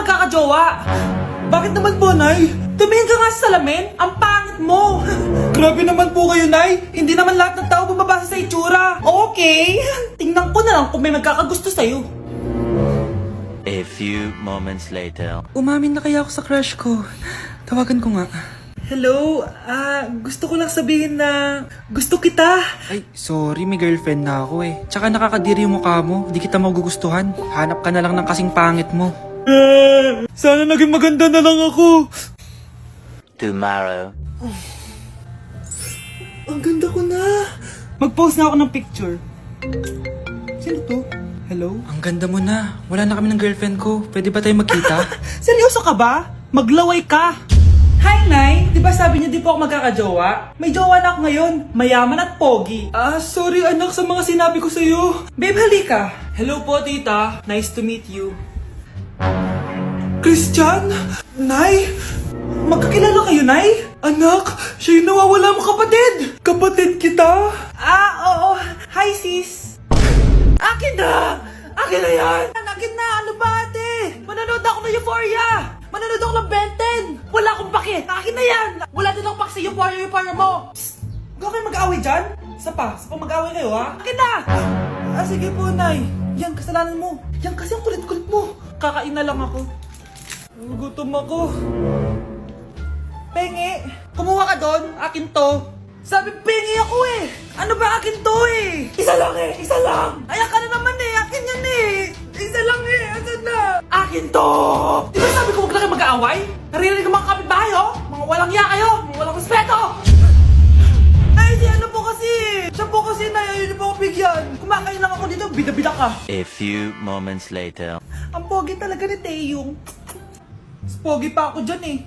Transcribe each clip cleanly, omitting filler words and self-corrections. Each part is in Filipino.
magkakajowa. Bakit naman po, Nay? Tumingin ka nga sa salamin. Ang pangit mo. Grabe naman po kayo, Nay. Hindi naman lahat ng tao bumabasa sa itsura. Okay. Tingnan ko na lang kung may magkakagusto sa'yo. A few moments later. Umamin na kaya ako sa crush ko. Tawagan ko nga. Hello, gusto ko lang sabihin na gusto kita. Ay, sorry, may girlfriend na ako eh. Tsaka nakakadiri yung mukha mo, di kita magugustuhan. Hanap ka na lang ng kasing pangit mo. Sana naging maganda na lang ako. Tomorrow. Ang ganda ko na. Mag-post na ako ng picture. Sino to? Hello? Ang ganda mo na. Wala na kami ng girlfriend ko. Pwede ba tayo magkita? Seryoso ka ba? Maglaway ka. Hi, Nay! Di ba sabi niyo di po ako magkakajowa? May jowa na ako ngayon. Mayaman at pogi. Sorry anak sa mga sinabi ko sa'yo. Babe, halika. Hello po, tita. Nice to meet you. Christian? Nay? Magkakilala kayo, Nay? Anak, siya yung nawawala mo kapatid. Kapatid kita? Oo. Hi, sis. Akin na! Akin na yan! Akin na! Ano ba, ate? Manonood ako ng Euphoria! Manonood ako ng Ben 10! Wala akong pake! Akin na yan! Wala din akong pake sa Euphoria mo! Psst! Huwag kayo mag-away dyan? Isa pa mag-away kayo, ha? Akin na! Sige po, Nay. Yan, kasalanan mo. Yan kasi ang kulit-kulit mo. Kakain na lang ako. Gutom ako. Pengi! Kumuha ka doon. Akin to. Sabi, pengi ako eh! Ano ba akin to eh? Isa lang eh! Isa lang! Ayan ka na naman eh! Akin yan eh! Isa lang eh! Asan na? Akin to! Di ba sabi ko huwag lang kayo mag-aaway? Naririnig ang mga kapitbahay oh! Mga walang iya kayo! Mga walang respeto! Ay, si ano po kasi! Siya po kasi na ayaw niyo po ako bigyan! Kumakain lang ako dito, bida-bida ka! A few moments later. Ang pogi talaga ni Taeyong. Mas pogi pa ako dyan eh.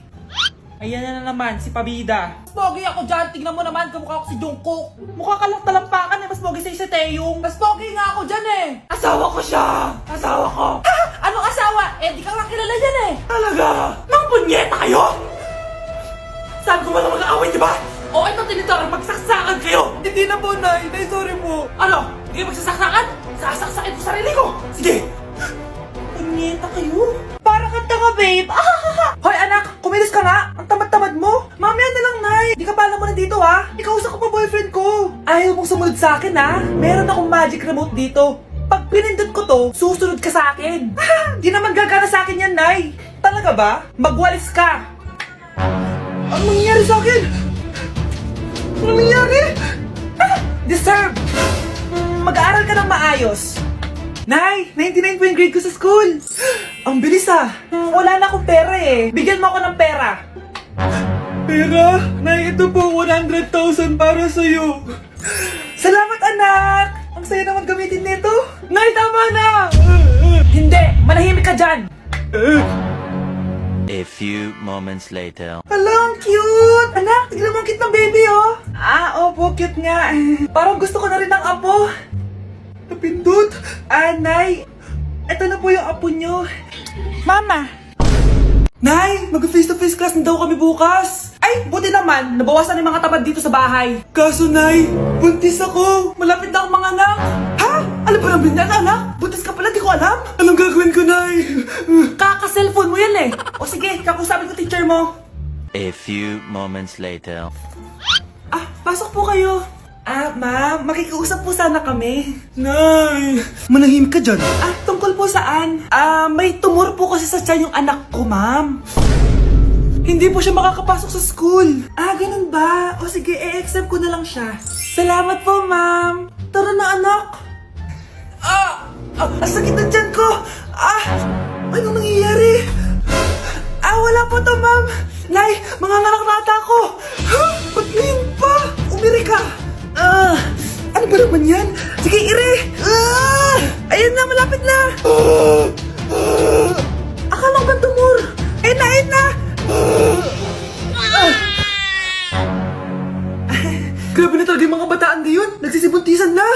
Ayan na naman, si Pabida. Mas pogi ako dyan, tignan mo naman, kamukha ako si Jungkook. Mukha ka lang talampakan eh, mas pogi sa'yo si Taeyong. Mas pogi nga ako dyan eh. Asawa ko siya! Asawa ko! Ha? Anong asawa? Eh, di ka nga kilala dyan eh. Talaga? Mga punyeta kayo? Sabi ko walang mag-aaway, di ba? O, ito tinitorong, magsaksakan kayo! Hindi na po, Nay. Nay, sorry po. Ano? Hindi kayo magsasaksakan? Sasaksakin ko sarili ko! Sige! Punyeta kayo? Para kang tanga, babe! Hoy, anak! Kumilos ka nga! Ang tamad-tamad mo! Mamaya na lang, Nay! Di ka pala mo nandito, ha? Ikausap ko pa boyfriend ko! Ayaw mong sumunod sa akin, ha? Meron akong magic remote dito. Pag pinindot ko to, susunod ka sa akin. Di naman gagana sa akin yan, Nay! Talaga ba? Magwalis ka! Ano nangyayari sa akin? Ano nangyayari? Deserve! Mag-aaral ka ng maayos. Nay, 99 po yung grade ko sa school. Ang bilis ah. Wala na akong pera eh. Bigyan mo ako ng pera. Pera? Nay, ito po 100,000 para sa'yo. Salamat anak. Ang saya naman gamitin nito. Nay, tama na. Hindi, manahimik ka dyan. A few moments later. Hala, ang cute! Anak, tignan mo ang cute ng baby, oh! Opo, cute nga. Parang gusto ko na rin ng apo. Napindot! Nay! Ito na po yung apo nyo. Mama! Nay! Mag-face-to-face class na daw kami bukas! Ay, buti naman! Nabawasan yung mga tabad dito sa bahay. Kaso, Nay, buntis ako! Malapit na akong manganak! Ha? Alam ba namin yan, anak? Buntis ka pala, di ko alam! Anong gagawin ko, Nay? Kaka-cellphone mo yan eh! O sige, kakusapin ko teacher mo. A few moments later. Pasok po kayo. Ma'am, makikiusap po sana kami. Nay, manahimik ka dyan. Tungkol po saan? May tumor po kasi sa tiyan yung anak ko, ma'am. Hindi po siya makakapasok sa school. Ganun ba? O sige, i-exempt ko na lang siya. Salamat po, ma'am. Tara na, anak. Ang sakit ng tiyan ko. Anong nangyayari? Wala po to, ma'am. Nay, manganganak na ata ako. Ba't ngayon pa? Umiri ka. Ano ba naman yan? Sige, ire! Ayan na, malapit na! Akala ko ba tumor? Ayun na, ayun na! Grabe na talaga yung mga bataan ngayon! Nagsisibuntisan na!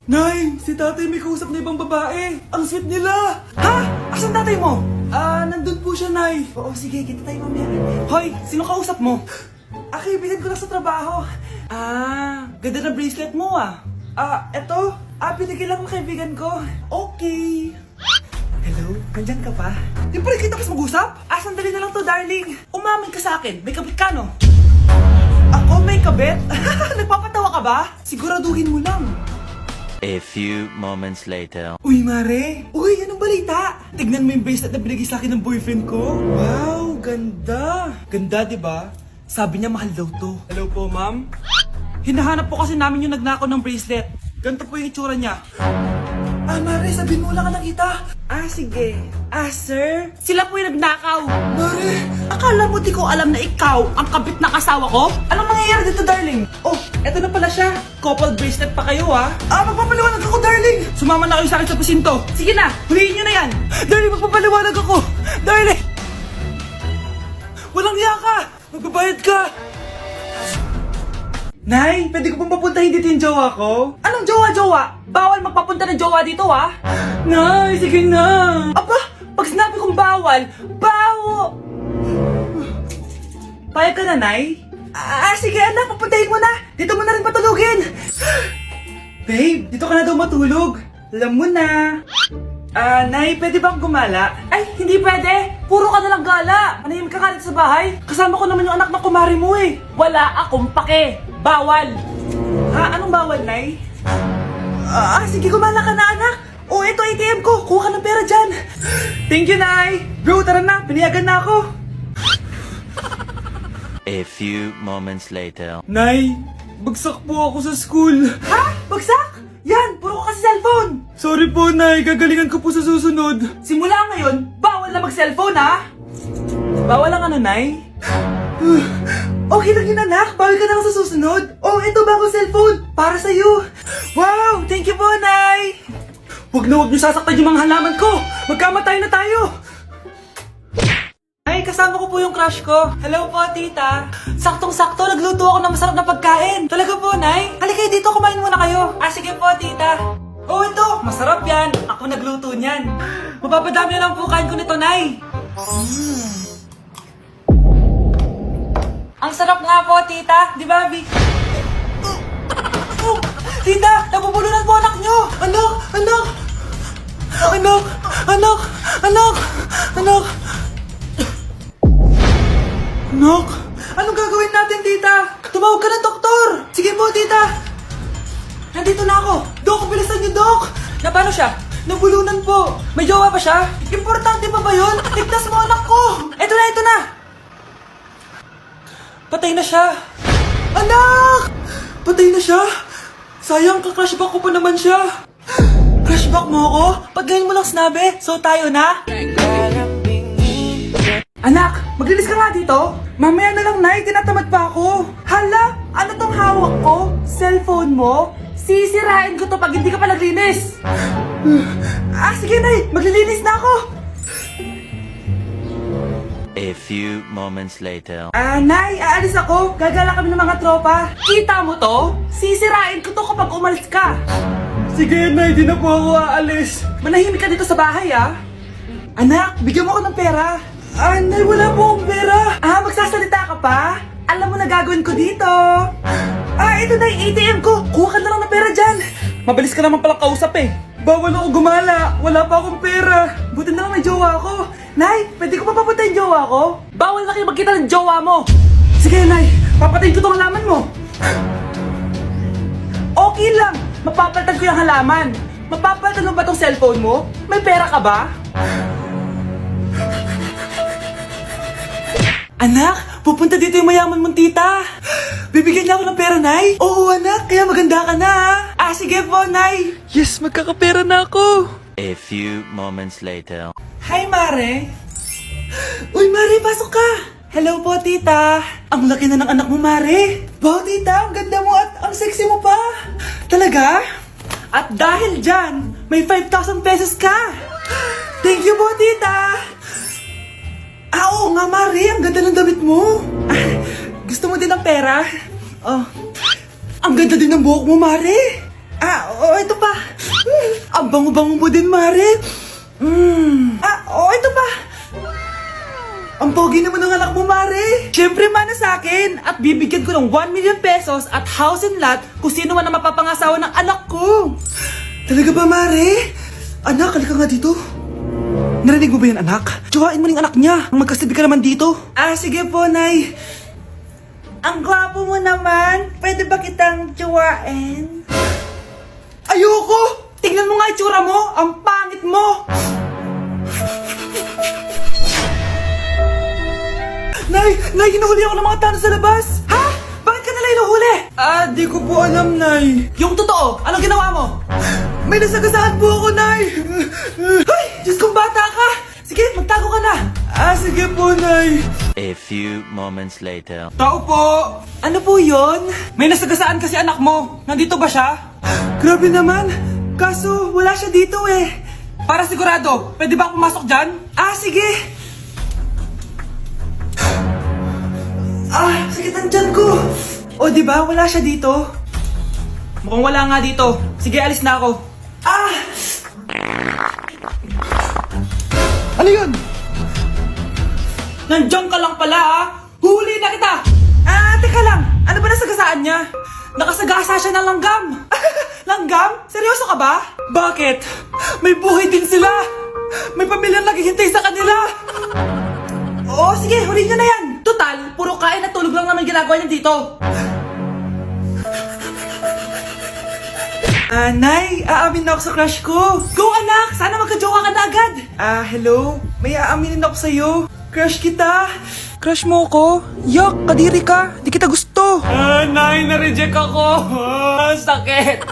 Nay, si tatay may kausap na ibang babae! Ang sweet nila! Ha? Asan tatay mo? Nandun po siya, Nay. Oo, sige, kita tayo mamaya. Hoy, sino kausap mo? Kaibigan ko lang sa trabaho. Ganda na bracelet mo eto. Binigyan lang ng kaibigan ko. Okay. Hello? Hello? Nandyan ka pa? Di pa rin kita kasi mag-usap? Sandali na lang to, darling. Umamin ka sa akin. May kabit ka, no? Ako may kabit? Nagpapatawa ka ba? Siguraduhin mo lang. A few moments later. Uy, Mare! Uy, anong balita? Tignan mo yung bracelet na binigay sa akin ng boyfriend ko. Wow, ganda! Ganda, di ba? Sabi niya mahal daw to. Hello po, ma'am? Hinahanap po kasi namin yung nagnakaw ng bracelet. Ganito po yung itsura niya. Mare, sabihin mo lang ka nakita. Sige. Sir? Sila po yung nagnakaw. Mare, akala mo di ko alam na ikaw ang kabit na kasawa ko? Anong mangyayari dito, darling? Oh, eto na pala siya. Couple bracelet pa kayo, ha? Magpapaliwanag ako, darling. Sumama na kayo sa akin sa presinto. Sige na, huliin nyo na yan. Darling, magpapaliwanag ako. Darling! Walang hiya ka. Magbabayad ka. Nay, pwede ko pong papuntahin dito yung jowa ko? Anong jowa-jowa? Bawal magpapunta ng jowa dito, ha? Nay, sige na. Aba, pag sinabi kong bawal, Payag ka na, Nay? Sige anak, papuntahin mo na. Dito mo na rin patulugin. Babe, dito ka na daw matulog. Alam mo na. Nay, pwede bang gumala? Ay, hindi pwede. Puro ka nalang gala. Manahimik ka dito sa bahay. Kasama ko naman yung anak ng kumari mo eh. Wala akong pake. Bawal. Anong bawal, Nay? Sige, gumala ka na, anak. Ito ATM ko. Kuha ka ng pera dyan. Thank you, Nay. Bro, tara na. Piniyagan na ako. A few moments later. Nay, bagsak po ako sa school. Bagsak? Yan, puro ka kasi cellphone. Sorry po, Nay. Gagalingan ko po sa susunod. Simula ngayon, bawal na mag-cellphone, ha? Bawal lang ano, Nay? Okay lang yun, anak. Bawal ka na lang sa susunod. Ito bagong cellphone. Para sa'yo. Wow, thank you po, Nay. Huwag niyo sasaktan yung mga halaman ko. Magkamatay na tayo. Ay, kasama ko po yung crush ko. Hello po, tita. Saktong-sakto, nagluto ako ng masarap na pagkain. Talaga po, Nay? Halika dito, kumain muna kayo. Sige po, tita. Ito, masarap yan. Ako nagluto niyan. Mapapadami na lang po kain ko nito, Nay. Ang sarap nga po, tita. Di ba, Vic? Tita, nabubulunan po anak nyo. Anak, anong gagawin natin, tita? Tumawag ka ng doktor. Sige po, tita. Nandito na ako. Dok, bilisan niyo, Dok. Paano siya? Nabulunan po. May jowa pa siya? Importante pa ba yun? Ligtas mo anak ko. Ito na. Patay na siya. Anak! Patay na siya? Sayang, ka-crushback ko pa naman siya. Crushback mo ako? Pag ganyan mo lang sinabi, so tayo na? Anak, maglinis ka nga dito. Mamaya na lang, Nay. Tinatamad pa ako. Hala, ano tong hawak ko? Cellphone mo? Sisirain ko to pag hindi ka pa naglinis. Sige, Nay. Maglilinis na ako. A few moments later. Nay, aalis ako. Gagala kami ng mga tropa. Kita mo to? Sisirain ko to kapag umalis ka. Sige, Nay. Di na po ako aalis. Manahimik ka dito sa bahay, Anak, bigyan mo ako ng pera. Nay, wala po akong pera. Magsasalita ka pa? Alam mo na gagawin ko dito. Ito na yung ATM ko. Kuha ka na lang ng pera dyan. Mabilis ka naman palang kausap eh. Bawal ako gumala. Wala pa akong pera. Buti na lang may jowa ko. Nay, pwede ko pa papatay yung jowa ko? Bawal na kayo magkita ng jowa mo. Sige, Nay. Papatayin ko tong halaman mo. Okay lang. Mapapalitan ko yung halaman. Mapapalitan mo ba tong cellphone mo? May pera ka ba? Anak, pupunta dito yung mayaman mong tita. Bibigyan niya ako ng pera, Nay? Oo, anak. Kaya maganda ka na, sige po, Nay. Yes, magkakapera na ako. A few moments later. Hi, Mare. Uy, Mare, pasok ka. Hello po, tita. Ang laki na ng anak mo, Mare. Wow, tita, ang ganda mo at ang sexy mo pa. Talaga? At dahil dyan, may 5,000 pesos ka. Thank you po, tita. Oo nga, Mare. Ang ganda ng damit mo. Gusto mo din ng pera? Ang ganda din ng buhok mo, Mare. Ito pa. Ang bango-bango mo din, Mare. Ito pa. Ang pogi naman ng anak mo, Mare. Siyempre, mana sa akin. At bibigyan ko ng 1 million pesos at house and lot kung sino man ang mapapangasawa ng anak ko. Talaga ba, Mare? Anak, halika nga dito. Narinig mo ba yan, anak? Tsuhain mo ning anak niya. Magkasibi ka naman dito. Ah, sige po, Nay. Ang gwapo mo naman. Pwede ba kitang tsuwain? Ayoko! Tingnan mo nga itsura mo! Ang pangit mo! Nay, hinuhuli ako ng mga tao sa labas! Ha? Bakit ka nila hinuhuli? Di ko po alam, Nay. Yung totoo, anong ginawa mo? May nasagasaan po ako, Nay! Ay! Diyos kong bata ka! Sige, magtago ka na! Sige po, Nay. A few moments later. Tao po! Ano po yon? May nasagasaan kasi anak mo. Nandito ba siya? Grabe naman. Kaso, wala siya dito eh. Para sigurado, pwede ba ako pumasok dyan? Sige. Sakit ang tiyan ko. O, di ba? Wala siya dito. Mukhang wala nga dito. Sige, alis na ako. Ano yun? Nandiyan ka lang pala, ha? Huli na kita! Teka lang. Ano ba nasagasaan niya? Nakasagasa siya ng langgam. Langgam? Seryoso ka ba? Bakit? May buhay din sila. May pamilyang naghihintay sa kanila. Oo, sige. Huli niyo na yan. Total, puro kain at tulog lang naman ginagawa niya dito. Nay, aamin na ako sa crush ko. Go, anak! Sana magka-jowa ka na agad. Hello? May aaminin ako sa'yo. Crush kita. Crush mo ko? Yak, kadiri ka. Di kita gusto. Nay, na-reject ako. Sakit.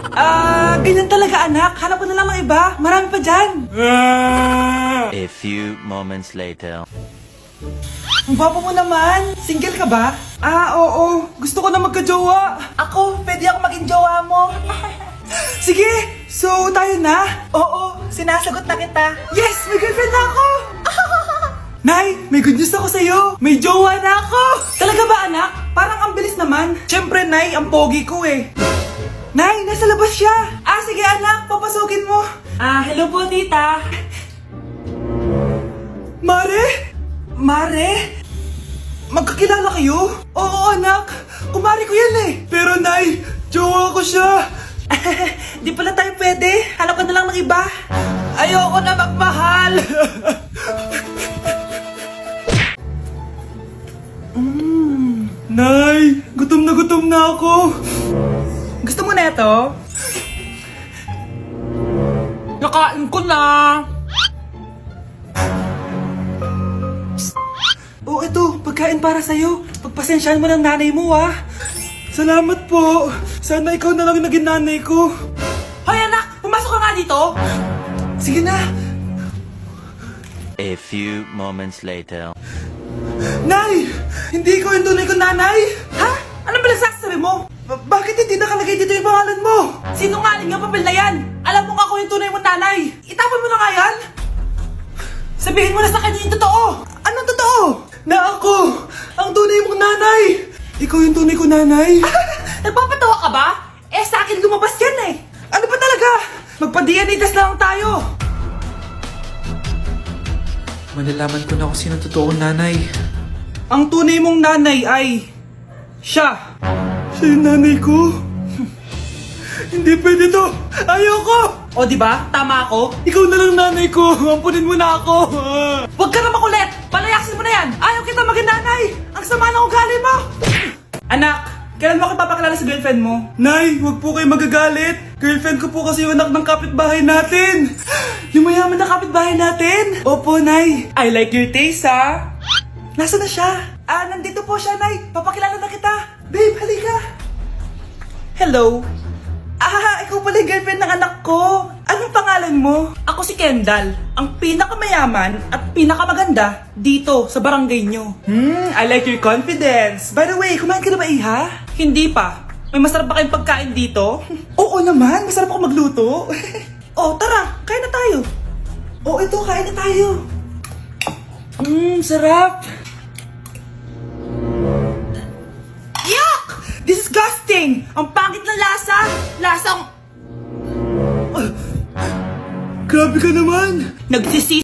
Ganyan talaga, anak. Hanap ko na lang ng iba. Marami pa dyan. A few moments later. Ang gwapo mo naman. Single ka ba? Oo. Gusto ko na magka-jowa. Ako, pwede ako maging jowa mo. Sige, so tayo na? Oo, sinasagot na kita. Yes, may girlfriend na ako! Nay, may good news ako sa'yo. May jowa na ako! Talaga ba, anak? Parang ang bilis naman. Siyempre, Nay, ang pogi ko eh. Nay, nasa labas siya. Sige anak, papasukin mo. Hello po, tita. Mare? Magkakilala kayo? Oo, anak. Kumari ko yan eh. Pero, Nay, jowa ko siya. Di pala tayo pwede. Hanap ka na lang ng iba. Ayoko na magmahal. Nay, gutom na ako. Gusto mo na ito? Nakain ko na. Ito, pagkain para sa'yo. Pagpasensyahan mo ng nanay mo, Salamat po. Sana ikaw na lang yung naging nanay ko. Hoy anak, pumasok ka nga dito. Sige na. A few moments later. Nay! Hindi ko yung tunay kong nanay! Ha? Ano ba nagsasabi mo? Bakit hindi nakalagay dito yung pangalan mo? Sinungaling yung papel na yan! Alam mo nga ako yung tunay mong nanay! Itapon mo na nga yan! Sabihin mo na sa kanya yung totoo! Anong totoo? Na ako! Ang tunay mong nanay! Ikaw yung tunay kong nanay? Nagpapatawa ka ba? Sa akin lumabas yan eh! Ano ba talaga? Magpa-DNA test na lang tayo! Malalaman ko na kung sino totoong nanay. Ang tunay mong nanay ay... siya! Siya yung nanay ko? Hindi pwede to! Ayoko! O diba? Tama ako? Ikaw na lang nanay ko! Ampunin mo na ako! Huwag ka na makulit! Palayasin mo na yan! Ayaw kita maging nanay! Ang sama ng ugali mo! Anak! Kailan mo ako papakilala sa girlfriend mo? Nay, huwag po kayo magagalit. Girlfriend ko po kasi yung anak ng kapitbahay natin. Yung mayaman na kapitbahay natin. Opo, Nay. I like your taste, ha? Nasaan na siya? Nandito po siya, Nay. Papakilala na kita. Babe, halika. Hello. Ikaw pala yung girlfriend ng anak ko. Anong pangalan mo? Ako si Kendall, ang pinakamayaman at pinakamaganda dito sa barangay nyo. I like your confidence. By the way, kumain ka na ba, Iha? Hindi pa. May masarap ba kayong pagkain dito? Oo naman, masarap ako magluto. Tara, kain na tayo. Ito, kain na tayo. Sarap. Yuck! Disgusting! Ang pangit na lasa! Lasang... Grabe ka naman! Nagsisi